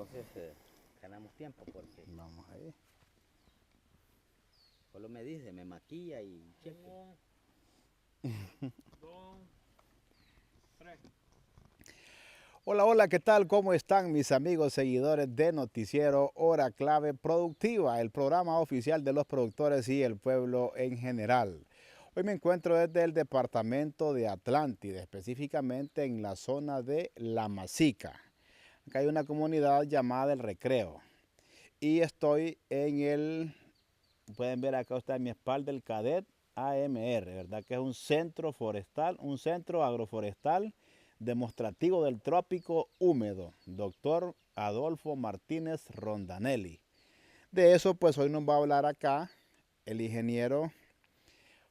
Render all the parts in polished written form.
entonces ganamos tiempo porque Vamos ahí. solo me dice, me maquilla y cheque. 1, 2, 3. Hola, hola, ¿qué tal? ¿Cómo están mis amigos seguidores de Noticiero Hora Clave Productiva, el programa oficial de los productores y el pueblo en general? Hoy me encuentro desde el departamento de Atlántida, específicamente en la zona de La Masica. Acá hay una comunidad llamada El Recreo y estoy en pueden ver acá está a mi espalda el Cadet AMR, ¿verdad? Que es un centro forestal, un centro agroforestal demostrativo del trópico húmedo, doctor Adolfo Martínez Rondanelli. De eso pues hoy nos va a hablar acá el ingeniero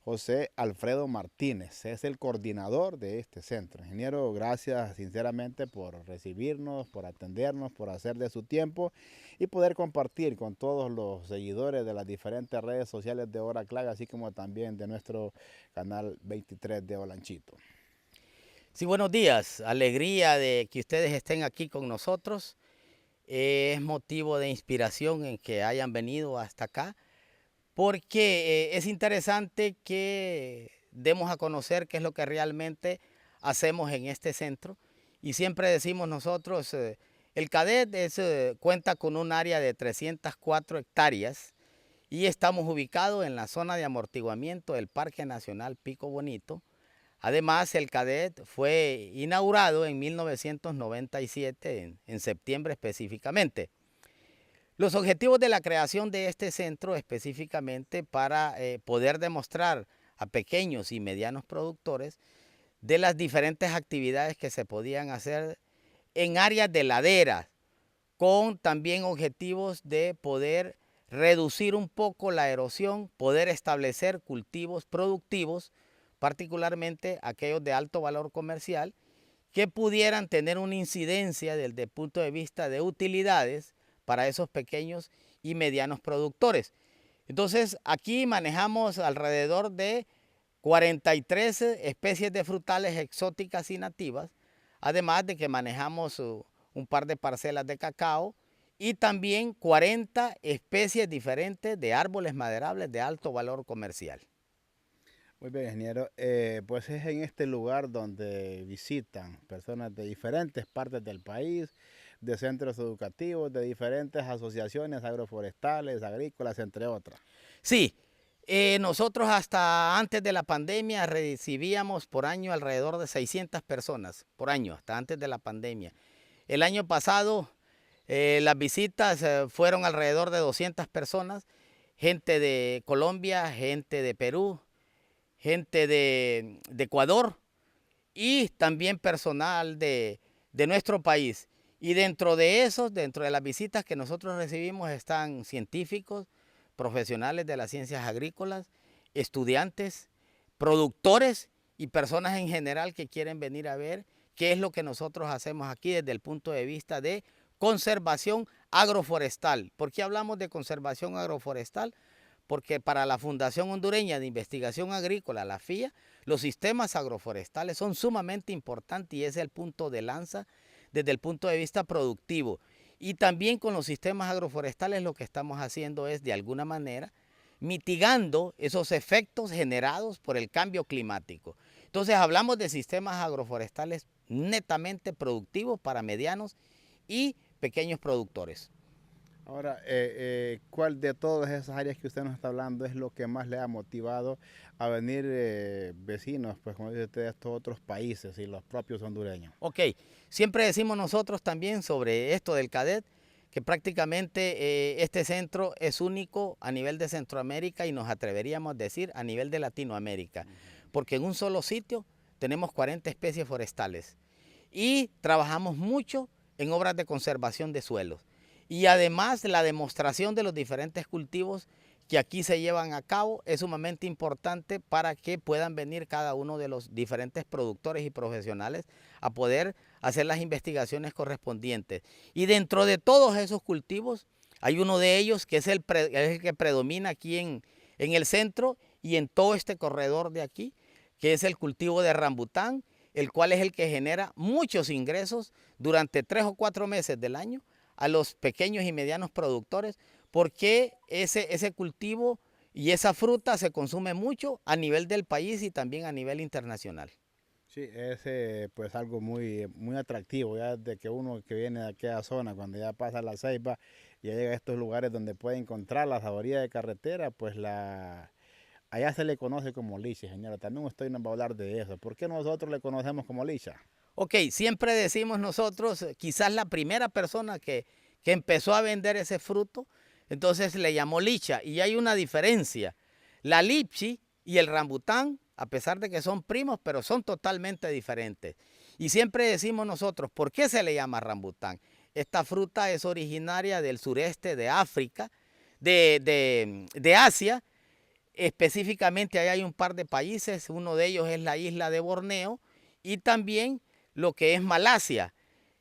José Alfredo Martínez, es el coordinador de este centro. Ingeniero, gracias sinceramente por recibirnos, por atendernos, por hacer de su tiempo y poder compartir con todos los seguidores de las diferentes redes sociales de Hora Clave, así como también de nuestro canal 23 de Olanchito. Sí, buenos días. Alegría de que ustedes estén aquí con nosotros. Es motivo de inspiración en que hayan venido hasta acá, porque es interesante que demos a conocer qué es lo que realmente hacemos en este centro. Y siempre decimos nosotros, el Cadet cuenta con un área de 304 hectáreas y estamos ubicados en la zona de amortiguamiento del Parque Nacional Pico Bonito. Además, el Cadet fue inaugurado en 1997, en septiembre específicamente. Los objetivos de la creación de este centro específicamente para poder demostrar a pequeños y medianos productores de las diferentes actividades que se podían hacer en áreas de laderas, con también objetivos de poder reducir un poco la erosión, poder establecer cultivos productivos, particularmente aquellos de alto valor comercial, que pudieran tener una incidencia desde el punto de vista de utilidades para esos pequeños y medianos productores. Entonces, aquí manejamos alrededor de 43 especies de frutales exóticas y nativas, además de que manejamos un par de parcelas de cacao y también 40 especies diferentes de árboles maderables de alto valor comercial. Muy bien, ingeniero. Pues es en este lugar donde visitan personas de diferentes partes del país, de centros educativos, de diferentes asociaciones agroforestales, agrícolas, entre otras. Sí, nosotros hasta antes de la pandemia recibíamos por año alrededor de 600 personas, por año, hasta antes de la pandemia. El año pasado las visitas fueron alrededor de 200 personas, gente de Colombia, gente de Perú, gente de Ecuador y también personal de nuestro país. Y dentro de esos, dentro de las visitas que nosotros recibimos están científicos, profesionales de las ciencias agrícolas, estudiantes, productores y personas en general que quieren venir a ver qué es lo que nosotros hacemos aquí desde el punto de vista de conservación agroforestal. ¿Por qué hablamos de conservación agroforestal? Porque para la Fundación Hondureña de Investigación Agrícola, la FIA, los sistemas agroforestales son sumamente importantes y es el punto de lanza desde el punto de vista productivo. Y también con los sistemas agroforestales lo que estamos haciendo es, de alguna manera, mitigando esos efectos generados por el cambio climático. Entonces hablamos de sistemas agroforestales netamente productivos para medianos y pequeños productores. Ahora, ¿cuál de todas esas áreas que usted nos está hablando es lo que más le ha motivado a venir vecinos, pues como dice usted, de estos otros países y los propios hondureños? Ok, siempre decimos nosotros también sobre esto del Cadet, que prácticamente este centro es único a nivel de Centroamérica y nos atreveríamos a decir a nivel de Latinoamérica, porque en un solo sitio tenemos 40 especies forestales y trabajamos mucho en obras de conservación de suelos. Y además la demostración de los diferentes cultivos que aquí se llevan a cabo es sumamente importante para que puedan venir cada uno de los diferentes productores y profesionales a poder hacer las investigaciones correspondientes. Y dentro de todos esos cultivos hay uno de ellos que es el que predomina aquí en el centro y en todo este corredor de aquí, que es el cultivo de rambután, el cual es el que genera muchos ingresos durante 3 o 4 meses del año a los pequeños y medianos productores, porque ese cultivo y esa fruta se consume mucho a nivel del país y también a nivel internacional. Sí, es pues algo muy atractivo, ya de que uno que viene de aquella zona, cuando ya pasa la Ceiba, ya llega a estos lugares donde puede encontrar la saboría de carretera, pues allá se le conoce como licha, señora. También usted nos va a hablar de eso. ¿Por qué nosotros le conocemos como licha? Ok, siempre decimos nosotros, quizás la primera persona que empezó a vender ese fruto, entonces le llamó licha. Y hay una diferencia. La lichi y el rambután, a pesar de que son primos, pero son totalmente diferentes. Y siempre decimos nosotros, ¿por qué se le llama rambután? Esta fruta es originaria del sureste de África, de Asia. Específicamente ahí hay un par de países, uno de ellos es la isla de Borneo y también lo que es Malasia.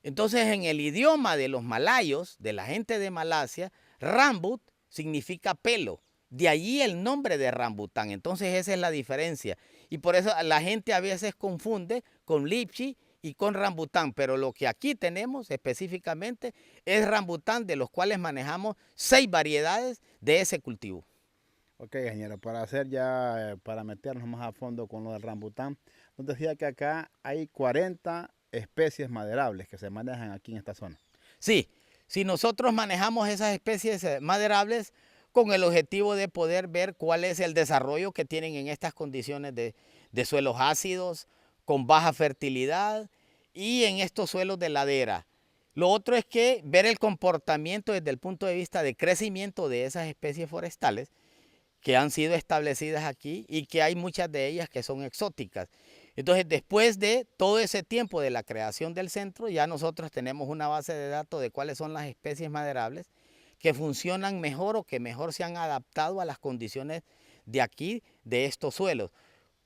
Entonces, en el idioma de los malayos, de la gente de Malasia, rambut significa pelo. De allí el nombre de rambután. Entonces, esa es la diferencia. Y por eso la gente a veces confunde con lichi y con rambután. Pero lo que aquí tenemos específicamente es rambután, de los cuales manejamos 6 variedades de ese cultivo. Ok, ingeniero, para hacer ya, para meternos más a fondo con lo del rambután, nos decía que acá hay 40 especies maderables que se manejan aquí en esta zona. Sí, si nosotros manejamos esas especies maderables con el objetivo de poder ver cuál es el desarrollo que tienen en estas condiciones de suelos ácidos, con baja fertilidad y en estos suelos de ladera. Lo otro es que ver el comportamiento desde el punto de vista de crecimiento de esas especies forestales que han sido establecidas aquí y que hay muchas de ellas que son exóticas. Entonces, después de todo ese tiempo de la creación del centro, ya nosotros tenemos una base de datos de cuáles son las especies maderables que funcionan mejor o que mejor se han adaptado a las condiciones de aquí, de estos suelos.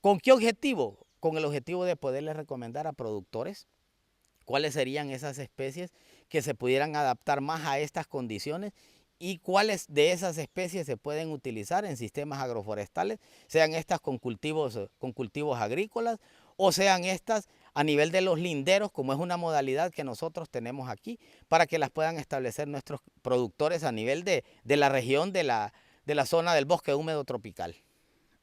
¿Con qué objetivo? Con el objetivo de poderles recomendar a productores cuáles serían esas especies que se pudieran adaptar más a estas condiciones y cuáles de esas especies se pueden utilizar en sistemas agroforestales, sean estas con cultivos agrícolas o sean estas a nivel de los linderos, como es una modalidad que nosotros tenemos aquí, para que las puedan establecer nuestros productores a nivel de la región de la zona del bosque húmedo tropical.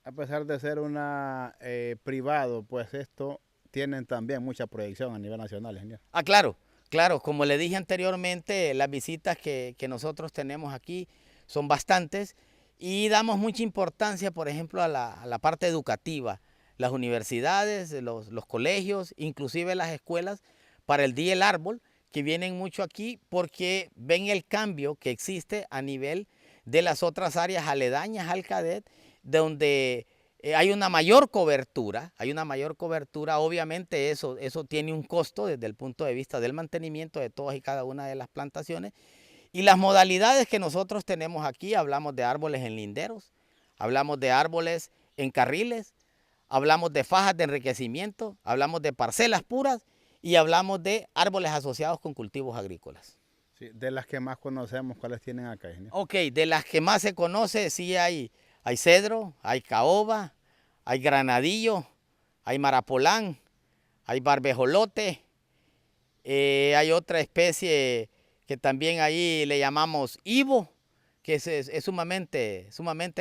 A pesar de ser una privado, pues esto tienen también mucha proyección a nivel nacional, ingeniero. Ah, claro, claro, como le dije anteriormente, las visitas que nosotros tenemos aquí son bastantes y damos mucha importancia, por ejemplo, a la parte educativa, las universidades, los colegios, inclusive las escuelas, para el Día del Árbol, que vienen mucho aquí porque ven el cambio que existe a nivel de las otras áreas aledañas al Cadet, donde hay una mayor cobertura, obviamente eso tiene un costo desde el punto de vista del mantenimiento de todas y cada una de las plantaciones. Y las modalidades que nosotros tenemos aquí, hablamos de árboles en linderos, hablamos de árboles en carriles, hablamos de fajas de enriquecimiento, hablamos de parcelas puras y hablamos de árboles asociados con cultivos agrícolas. Sí, de las que más conocemos, ¿cuáles tienen acá, ingeniero? Ok, de las que más se conoce, sí hay cedro, hay caoba, hay granadillo, hay marapolán, hay barbejolote, hay otra especie que también ahí le llamamos ibo, que es sumamente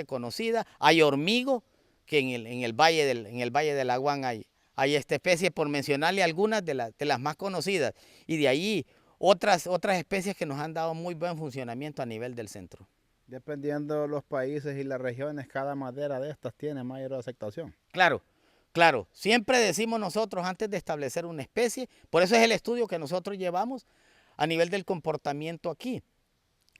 conocida. Hay hormigo, que en el valle del Aguán hay esta especie, por mencionarle algunas de las más conocidas. Y de ahí otras especies que nos han dado muy buen funcionamiento a nivel del centro. Dependiendo de los países y las regiones, cada madera de estas tiene mayor aceptación. Claro, claro. Siempre decimos nosotros antes de establecer una especie, por eso es el estudio que nosotros llevamos a nivel del comportamiento aquí,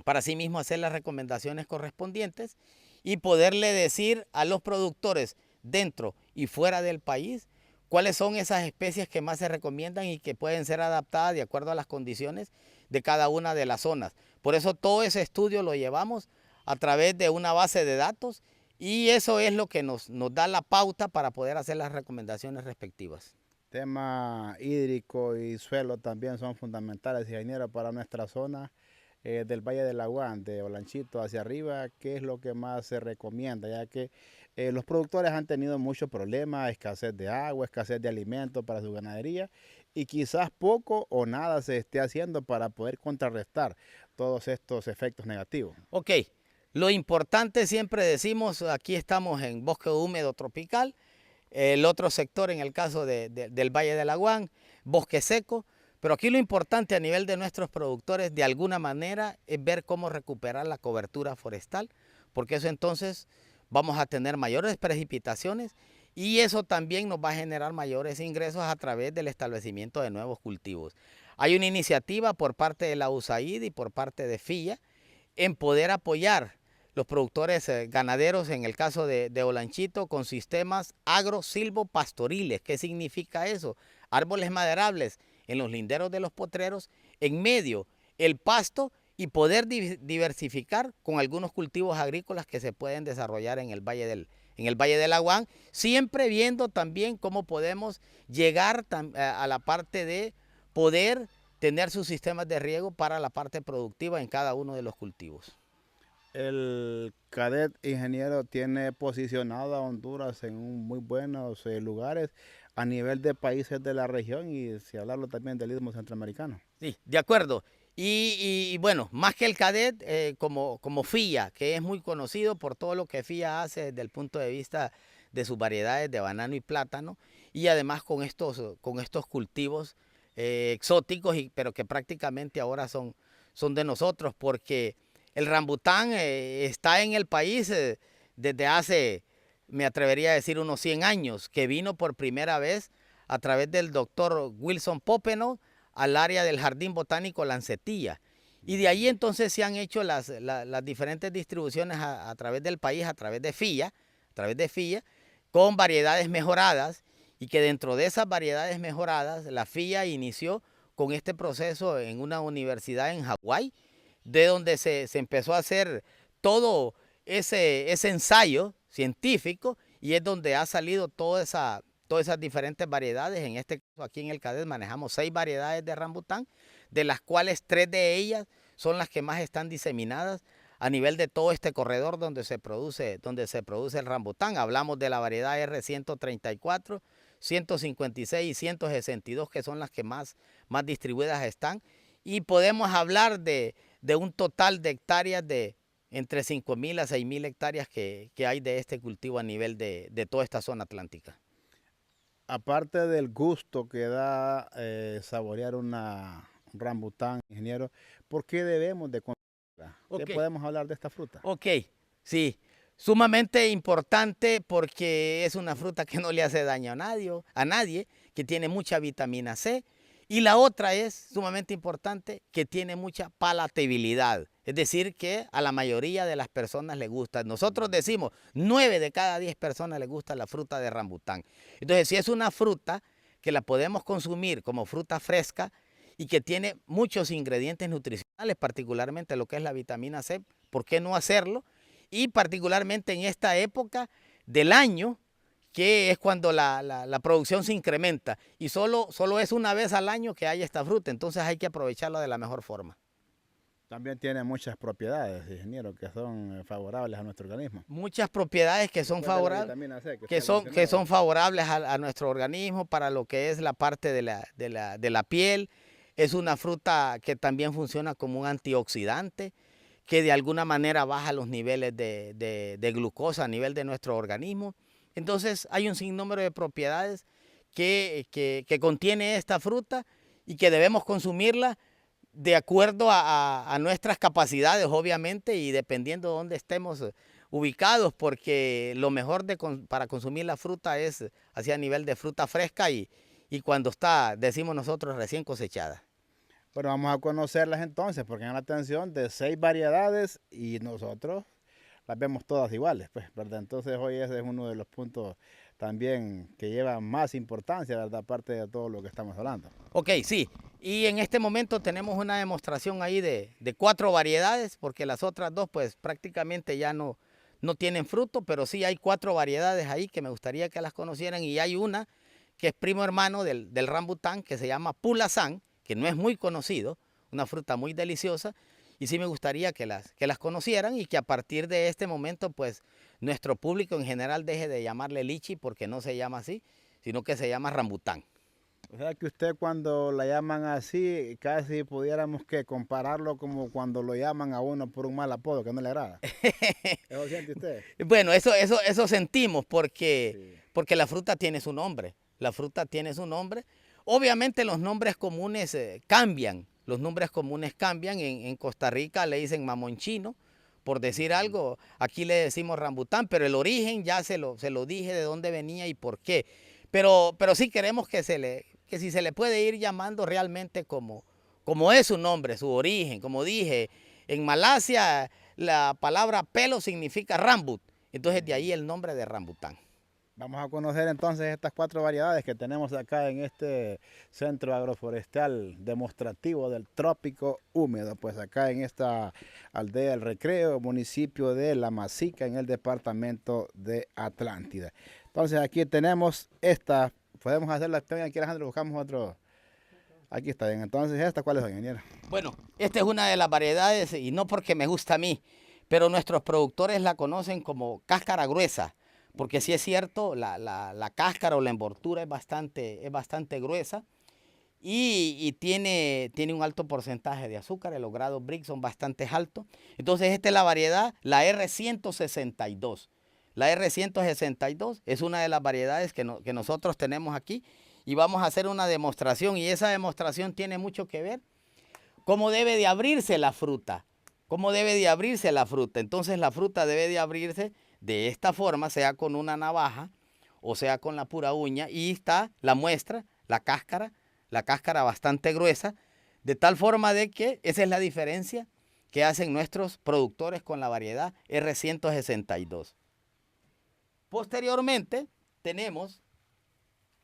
para así mismo hacer las recomendaciones correspondientes y poderle decir a los productores dentro y fuera del país cuáles son esas especies que más se recomiendan y que pueden ser adaptadas de acuerdo a las condiciones de cada una de las zonas. Por eso todo ese estudio lo llevamos a través de una base de datos y eso es lo que nos da la pauta para poder hacer las recomendaciones respectivas. Tema hídrico y suelo también son fundamentales, ingeniero, para nuestra zona del Valle del Aguán, de Olanchito hacia arriba. ¿Qué es lo que más se recomienda? Ya que los productores han tenido muchos problemas, escasez de agua, escasez de alimentos para su ganadería y quizás poco o nada se esté haciendo para poder contrarrestar todos estos efectos negativos. Ok, lo importante siempre decimos, aquí estamos en bosque húmedo tropical, el otro sector en el caso del Valle del Aguán, bosque seco, pero aquí lo importante a nivel de nuestros productores de alguna manera es ver cómo recuperar la cobertura forestal, porque eso entonces vamos a tener mayores precipitaciones y eso también nos va a generar mayores ingresos a través del establecimiento de nuevos cultivos. Hay una iniciativa por parte de la USAID y por parte de FIA en poder apoyar los productores ganaderos, en el caso de Olanchito, con sistemas agro-silvopastoriles. ¿Qué significa eso? Árboles maderables en los linderos de los potreros, en medio el pasto y poder diversificar con algunos cultivos agrícolas que se pueden desarrollar en el Valle del Aguán, siempre viendo también cómo podemos llegar a la parte de poder tener sus sistemas de riego para la parte productiva en cada uno de los cultivos. El Cadet ingeniero tiene posicionado a Honduras en muy buenos lugares a nivel de países de la región y si hablarlo también del Istmo Centroamericano. Sí, de acuerdo. Y bueno, más que el Cadet, como FIA, que es muy conocido por todo lo que FIA hace desde el punto de vista de sus variedades de banano y plátano, y además con estos cultivos exóticos, pero que prácticamente ahora son de nosotros, porque el rambután está en el país desde hace, me atrevería a decir, unos 100 años, que vino por primera vez a través del doctor Wilson Popenoe al área del Jardín Botánico Lancetilla. Y de ahí entonces se han hecho las diferentes distribuciones a través del país, a través de FIA, con variedades mejoradas, y que dentro de esas variedades mejoradas, la FIA inició con este proceso en una universidad en Hawái, de donde se empezó a hacer todo ese ensayo científico, y es donde ha salido todas esas diferentes variedades. En este caso, aquí en el Cadet manejamos 6 variedades de rambután, de las cuales 3 de ellas son las que más están diseminadas a nivel de todo este corredor donde se produce el rambután. Hablamos de la variedad R134, 156 y 162, que son las que más distribuidas están. Y podemos hablar de un total de hectáreas de entre 5.000 a 6.000 hectáreas que hay de este cultivo a nivel de toda esta zona atlántica. Aparte del gusto que da saborear un rambután, ingeniero, ¿por qué debemos de consumirla? ¿Qué podemos hablar de esta fruta? Ok, sí, sumamente importante porque es una fruta que no le hace daño a nadie, que tiene mucha vitamina C. Y la otra es sumamente importante, que tiene mucha palatabilidad. Es decir, que a la mayoría de las personas les gusta. Nosotros decimos, 9 de cada 10 personas les gusta la fruta de rambután. Entonces, si es una fruta que la podemos consumir como fruta fresca y que tiene muchos ingredientes nutricionales, particularmente lo que es la vitamina C, ¿por qué no hacerlo? Y particularmente en esta época del año, que es cuando la producción se incrementa, y solo es una vez al año que hay esta fruta, entonces hay que aprovecharla de la mejor forma. También tiene muchas propiedades, ingeniero, que son favorables a nuestro organismo. Muchas propiedades que son favorables, que son favorables a nuestro organismo para lo que es la parte de la piel. Es una fruta que también funciona como un antioxidante, que de alguna manera baja los niveles de glucosa a nivel de nuestro organismo. Entonces hay un sinnúmero de propiedades que contiene esta fruta y que debemos consumirla de acuerdo a nuestras capacidades, obviamente, y dependiendo de dónde estemos ubicados, porque lo mejor para consumir la fruta es así a nivel de fruta fresca y cuando está, decimos nosotros, recién cosechada. Bueno, vamos a conocerlas entonces, porque en la atención de 6 variedades y nosotros las vemos todas iguales, pues, ¿verdad? Entonces hoy ese es uno de los puntos también que lleva más importancia, ¿verdad? Aparte de todo lo que estamos hablando. Ok, sí. Y en este momento tenemos una demostración ahí de 4 variedades, porque las otras 2 pues prácticamente ya no tienen fruto, pero sí hay 4 variedades ahí que me gustaría que las conocieran, y hay una que es primo hermano del rambután, que se llama Pulazán, que no es muy conocido, una fruta muy deliciosa, y sí me gustaría que las conocieran, y que a partir de este momento pues nuestro público en general deje de llamarle lichi, porque no se llama así, sino que se llama rambután. O sea que usted cuando la llaman así, casi pudiéramos que compararlo como cuando lo llaman a uno por un mal apodo que no le agrada. ¿Eso siente usted? Bueno, eso sentimos porque, Sí. porque la fruta tiene su nombre. La fruta tiene su nombre. Obviamente los nombres comunes cambian. Los nombres comunes cambian. En Costa Rica le dicen mamonchino, por decir algo. Aquí le decimos rambután, pero el origen ya se lo dije de dónde venía y por qué. Pero sí queremos que si se le puede ir llamando realmente como es su nombre, su origen. Como dije, en Malasia la palabra pelo significa rambut. Entonces de ahí el nombre de rambután. Vamos a conocer entonces estas 4 variedades que tenemos acá en este centro agroforestal demostrativo del trópico húmedo, pues acá en esta aldea del Recreo, municipio de La Masica, en el departamento de Atlántida. Entonces aquí tenemos esta, podemos hacerla aquí, Alejandro, buscamos otro. Aquí está bien, entonces estas, ¿cuáles son, ingeniero? Bueno, esta es una de las variedades y no porque me gusta a mí, pero nuestros productores la conocen como cáscara gruesa. Porque sí es cierto, la cáscara o la envoltura es bastante gruesa y tiene un alto porcentaje de azúcar. Los grados Brix son bastante altos. Entonces esta es la variedad, la R162. La R162 es una de las variedades que nosotros tenemos aquí y vamos a hacer una demostración y esa demostración tiene mucho que ver cómo debe de abrirse la fruta. Cómo debe de abrirse la fruta. Entonces la fruta debe de abrirse de esta forma, sea con una navaja o sea con la pura uña. Y está la muestra, la cáscara bastante gruesa, de tal forma de que esa es la diferencia que hacen nuestros productores con la variedad R162. Posteriormente tenemos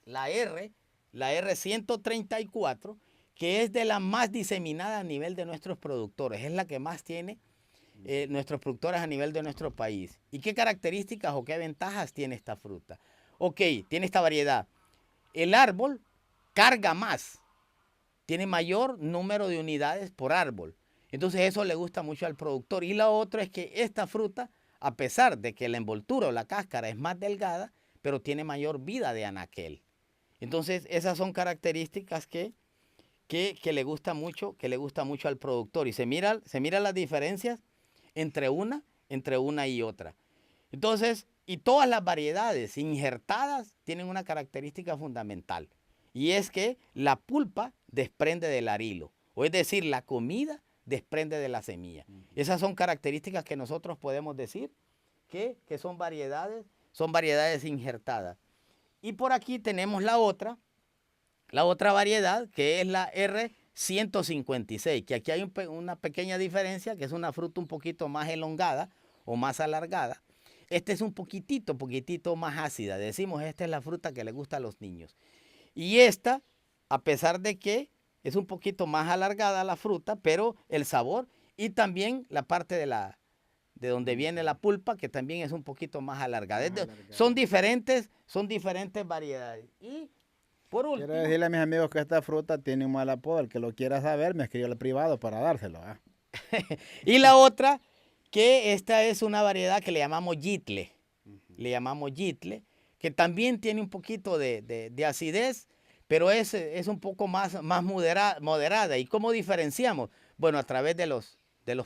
la R134, que es de la más diseminada a nivel de nuestros productores, es la que más tiene nuestros productores a nivel de nuestro país. ¿Y qué características o qué ventajas tiene esta fruta? Ok, tiene esta variedad. El árbol carga más, tiene mayor número de unidades por árbol. Entonces eso le gusta mucho al productor. Y la otra es que esta fruta, a pesar de que la envoltura o la cáscara es más delgada, pero tiene mayor vida de anaquel. Entonces esas son características que le gusta mucho al productor. Y se mira las diferencias entre una y otra. Entonces, y todas las variedades injertadas tienen una característica fundamental. Y es que la pulpa desprende del arilo. O es decir, la comida desprende de la semilla. Esas son características que nosotros podemos decir que son variedades injertadas. Y por aquí tenemos la otra variedad, que es la R156, que aquí hay una pequeña diferencia, que es una fruta un poquito más elongada o más alargada. Esta es un poquitito más ácida. Decimos, esta es la fruta que le gusta a los niños. Y esta, a pesar de que es un poquito más alargada la fruta, pero el sabor y también la parte de donde viene la pulpa, que también es un poquito más alargada. Son diferentes variedades. Y por último, Quiero decirle a mis amigos que esta fruta tiene un mal apodo. El que lo quiera saber me escribió al privado para dárselo. y la otra, que esta es una variedad que le llamamos yitle. Le llamamos yitle, que también tiene un poquito de acidez, pero es un poco más moderada. ¿Y cómo diferenciamos? Bueno, a través de los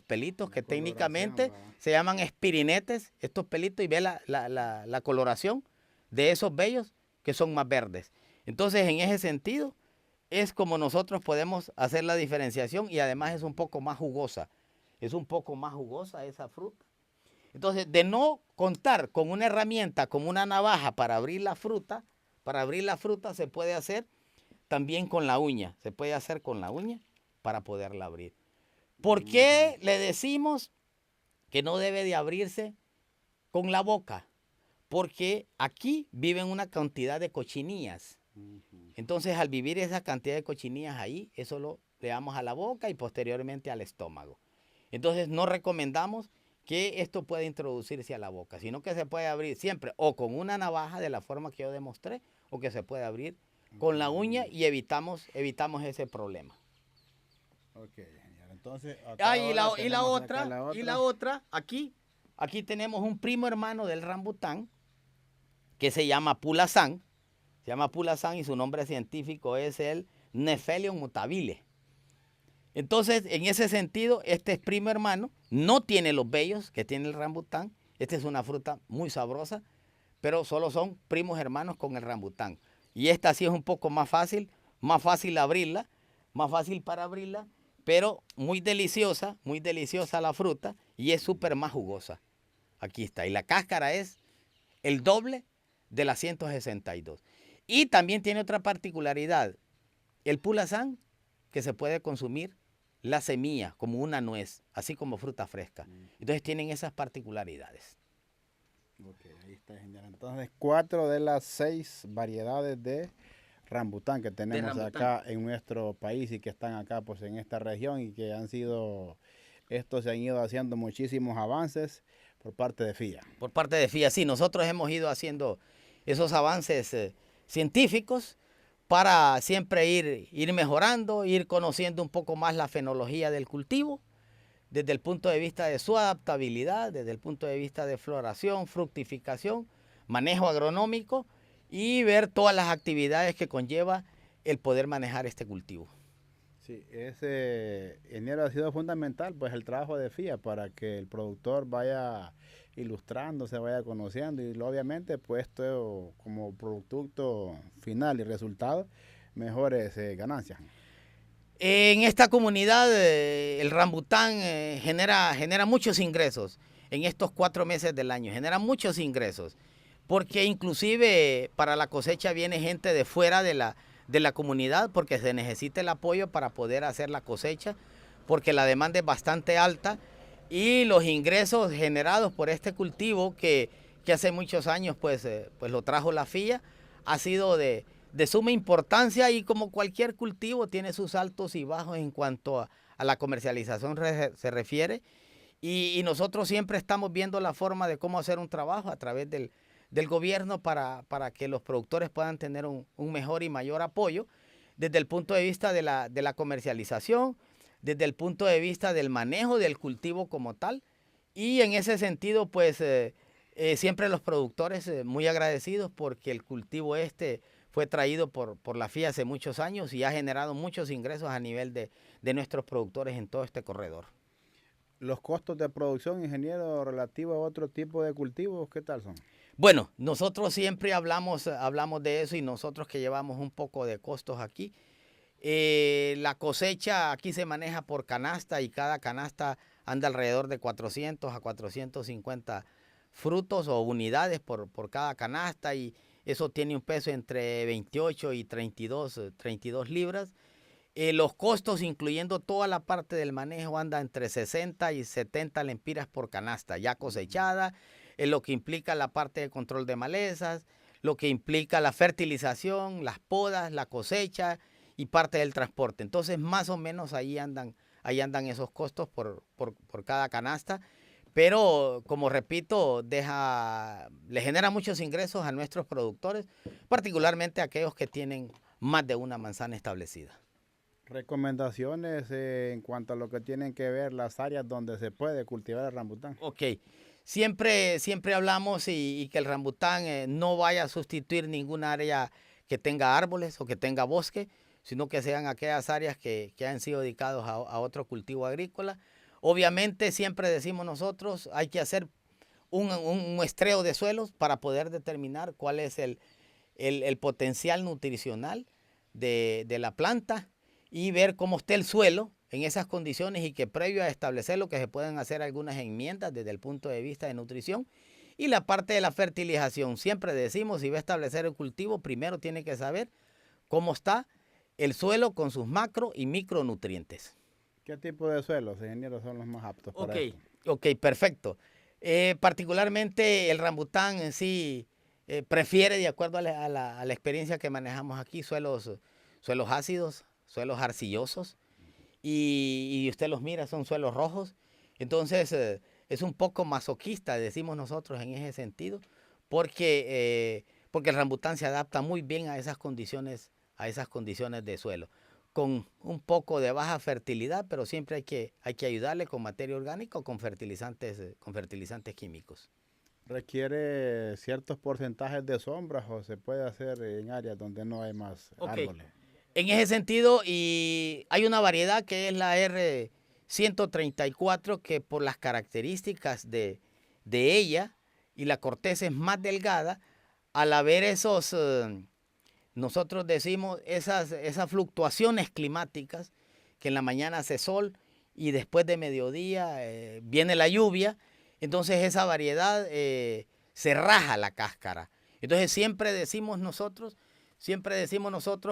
pelitos que técnicamente se llaman espirinetes, estos pelitos, y ve la coloración de esos vellos que son más verdes. Entonces, en ese sentido, es como nosotros podemos hacer la diferenciación y además es un poco más jugosa. Es un poco más jugosa esa fruta. Entonces, de no contar con una herramienta como una navaja para abrir la fruta, se puede hacer también con la uña. Se puede hacer con la uña para poderla abrir. ¿Por qué le decimos que no debe de abrirse con la boca? Porque aquí viven una cantidad de cochinillas. Entonces, al vivir esa cantidad de cochinillas ahí, eso le damos a la boca y posteriormente al estómago. Entonces, no recomendamos que esto pueda introducirse a la boca, sino que se puede abrir siempre o con una navaja de la forma que yo demostré, o que se puede abrir con la uña y evitamos ese problema. Ok, entonces Y la otra, aquí tenemos un primo hermano del rambután que se llama pulazán. Se llama Pulasan y su nombre científico es el Nephelium mutabile. Entonces, en ese sentido, este es primo hermano, no tiene los vellos que tiene el rambután. Esta es una fruta muy sabrosa, pero solo son primos hermanos con el rambután. Y esta sí es un poco más fácil abrirla, más fácil para abrirla, pero muy deliciosa la fruta y es súper más jugosa. Aquí está. Y la cáscara es el doble de la 162. Y también tiene otra particularidad. El Pulasan, que se puede consumir la semilla como una nuez, así como fruta fresca. Entonces tienen esas particularidades. Ok, ahí está, genial. Entonces, 4 de las 6 variedades de rambután que tenemos rambután. acá en nuestro país y que están acá pues en esta región y que estos se han ido haciendo muchísimos avances por parte de FIA. Por parte de FIA, sí, nosotros hemos ido haciendo esos avances científicos para siempre ir mejorando, ir conociendo un poco más la fenología del cultivo, desde el punto de vista de su adaptabilidad, desde el punto de vista de floración, fructificación, manejo agronómico y ver todas las actividades que conlleva el poder manejar este cultivo. Sí, ese enero ha sido fundamental, pues el trabajo de FIA para que el productor vaya ilustrándose, vaya conociendo y obviamente pues esto como producto final y resultado, mejores ganancias. En esta comunidad el rambután genera muchos ingresos en estos 4 meses del año, genera muchos ingresos, porque inclusive para la cosecha viene gente de fuera de la comunidad porque se necesita el apoyo para poder hacer la cosecha, porque la demanda es bastante alta y los ingresos generados por este cultivo que hace muchos años pues lo trajo la FIA ha sido de suma importancia y como cualquier cultivo tiene sus altos y bajos en cuanto a la comercialización se refiere y nosotros siempre estamos viendo la forma de cómo hacer un trabajo a través del gobierno para que los productores puedan tener un mejor y mayor apoyo desde el punto de vista de la comercialización, desde el punto de vista del manejo del cultivo como tal y en ese sentido pues siempre los productores muy agradecidos porque el cultivo fue traído por la FIA hace muchos años y ha generado muchos ingresos a nivel de nuestros productores en todo este corredor. Los costos de producción, ingeniero, relativo a otro tipo de cultivos, ¿qué tal son? Bueno, nosotros siempre hablamos de eso y nosotros que llevamos un poco de costos aquí. La cosecha aquí se maneja por canasta y cada canasta anda alrededor de 400 a 450 frutos o unidades por cada canasta y eso tiene un peso entre 28 y 32 libras. Los costos, incluyendo toda la parte del manejo, anda entre 60 y 70 lempiras por canasta ya cosechada, lo que implica la parte de control de malezas, lo que implica la fertilización, las podas, la cosecha y parte del transporte. Entonces, más o menos ahí andan esos costos por cada canasta. Pero, como repito, le genera muchos ingresos a nuestros productores, particularmente a aquellos que tienen más de una manzana establecida. Recomendaciones en cuanto a lo que tienen que ver las áreas donde se puede cultivar el rambután. Ok, siempre hablamos y que el rambután no vaya a sustituir ninguna área que tenga árboles o que tenga bosque, sino que sean aquellas áreas que han sido dedicadas a otro cultivo agrícola. Obviamente siempre decimos nosotros, hay que hacer un muestreo de suelos para poder determinar cuál es el potencial nutricional de la planta y ver cómo está el suelo en esas condiciones y que previo a establecerlo que se pueden hacer algunas enmiendas desde el punto de vista de nutrición. Y la parte de la fertilización, siempre decimos, si va a establecer el cultivo, primero tiene que saber cómo está el suelo con sus macro y micronutrientes. ¿Qué tipo de suelos, ingeniero, son los más aptos para esto? Ok, perfecto. Particularmente el rambután en sí prefiere, de acuerdo a la experiencia que manejamos aquí, suelos ácidos, suelos arcillosos, y usted los mira, son suelos rojos. Entonces es un poco masoquista, decimos nosotros en ese sentido, porque el rambután se adapta muy bien a esas condiciones de suelo, con un poco de baja fertilidad, pero siempre hay que ayudarle con materia orgánica o con fertilizantes químicos. ¿Requiere ciertos porcentajes de sombras o se puede hacer en áreas donde no hay más Ok. árboles? En ese sentido, y hay una variedad que es la R134 que por las características de ella y la corteza es más delgada, al haber esos, nosotros decimos, esas fluctuaciones climáticas, que en la mañana hace sol y después de mediodía viene la lluvia, entonces esa variedad se raja la cáscara. Entonces siempre decimos nosotros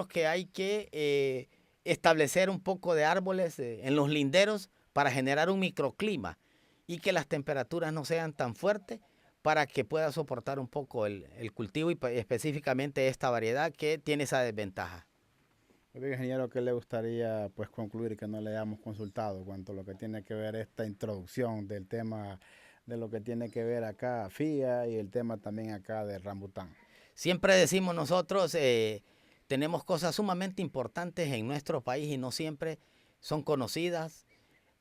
que hay que establecer un poco de árboles en los linderos para generar un microclima y que las temperaturas no sean tan fuertes para que pueda soportar un poco el cultivo y específicamente esta variedad que tiene esa desventaja. Oiga, ingeniero, ¿qué le gustaría pues concluir que no le hayamos consultado cuanto a lo que tiene que ver esta introducción del tema de lo que tiene que ver acá FIA y el tema también acá de rambután? Siempre decimos nosotros, tenemos cosas sumamente importantes en nuestro país y no siempre son conocidas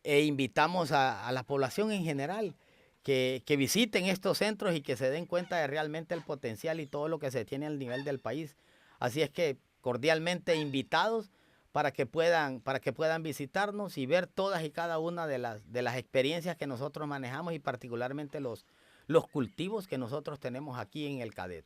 e invitamos a la población en general que visiten estos centros y que se den cuenta de realmente el potencial y todo lo que se tiene al nivel del país. Así es que cordialmente invitados para que puedan visitarnos y ver todas y cada una de las experiencias que nosotros manejamos y particularmente los cultivos que nosotros tenemos aquí en el Cadet.